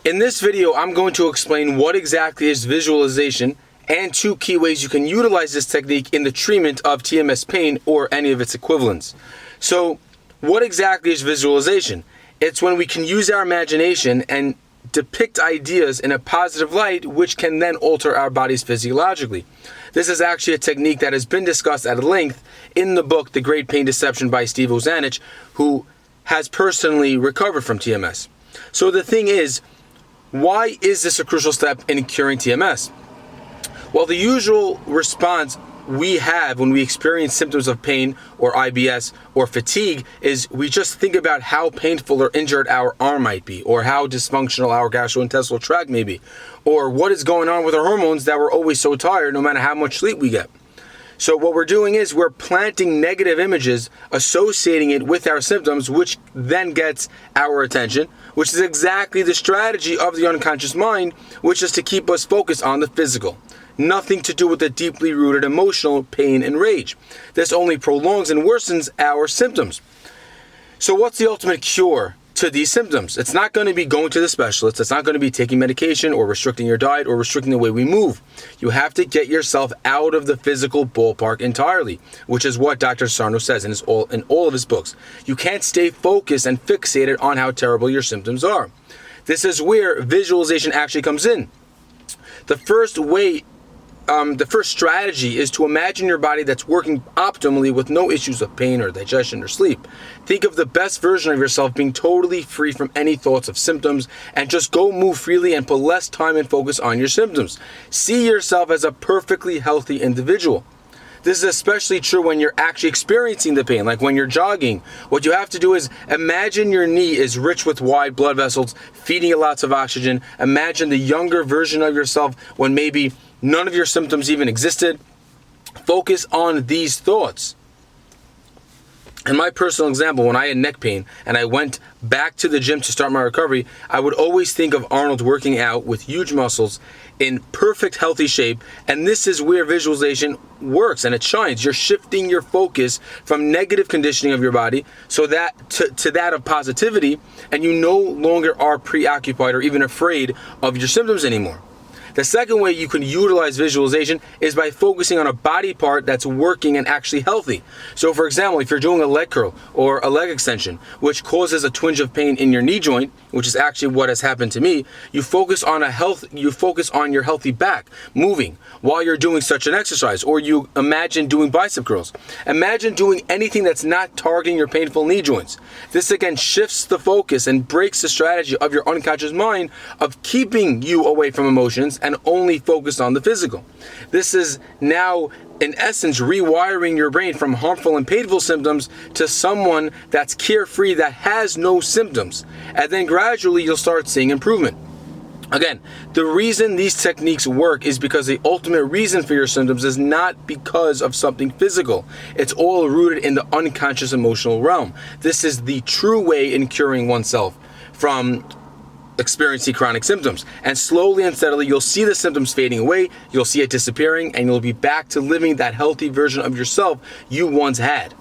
In this video, I'm going to explain what exactly is visualization and 2 key ways you can utilize this technique in the treatment of TMS pain or any of its equivalents. So, what exactly is visualization? It's when we can use our imagination and depict ideas in a positive light, which can then alter our bodies physiologically. This is actually a technique that has been discussed at length in the book, The Great Pain Deception by Steve Ozanich, who has personally recovered from TMS. So the thing is, why is this a crucial step in curing TMS? Well, the usual response we have when we experience symptoms of pain or IBS or fatigue is we just think about how painful or injured our arm might be, or how dysfunctional our gastrointestinal tract may be, or what is going on with our hormones that we're always so tired no matter how much sleep we get. So what we're doing is we're planting negative images, associating it with our symptoms, which then gets our attention, which is exactly the strategy of the unconscious mind, which is to keep us focused on the physical. Nothing to do with the deeply rooted emotional pain and rage. This only prolongs and worsens our symptoms. So what's the ultimate cure to these symptoms? It's not going to be going to the specialist. It's not going to be taking medication or restricting your diet or restricting the way we move. You have to get yourself out of the physical ballpark entirely, which is what Dr. Sarno says in all of his books. You can't stay focused and fixated on how terrible your symptoms are. This is where visualization actually comes in. The first strategy is to imagine your body that's working optimally with no issues of pain or digestion or sleep. Think of the best version of yourself being totally free from any thoughts of symptoms, and just go move freely and put less time and focus on your symptoms. See yourself as a perfectly healthy individual. This is especially true when you're actually experiencing the pain, like when you're jogging. What you have to do is imagine your knee is rich with wide blood vessels, feeding it lots of oxygen. Imagine the younger version of yourself when maybe none of your symptoms even existed. Focus on these thoughts. In my personal example, when I had neck pain and I went back to the gym to start my recovery, I would always think of Arnold working out with huge muscles in perfect healthy shape, and this is where visualization works and it shines. You're shifting your focus from negative conditioning of your body so that to that of positivity, and you no longer are preoccupied or even afraid of your symptoms anymore. The second way you can utilize visualization is by focusing on a body part that's working and actually healthy. So for example, if you're doing a leg curl or a leg extension, which causes a twinge of pain in your knee joint, which is actually what has happened to me, you focus on your healthy back moving while you're doing such an exercise, or you imagine doing bicep curls. Imagine doing anything that's not targeting your painful knee joints. This again shifts the focus and breaks the strategy of your unconscious mind of keeping you away from emotions and only focused on the physical. This is now, in essence, rewiring your brain from harmful and painful symptoms to someone that's carefree, that has no symptoms. And then gradually you'll start seeing improvement. Again, the reason these techniques work is because the ultimate reason for your symptoms is not because of something physical. It's all rooted in the unconscious emotional realm. This is the true way in curing oneself from experiencing chronic symptoms. And slowly and steadily, you'll see the symptoms fading away, you'll see it disappearing, and you'll be back to living that healthy version of yourself you once had.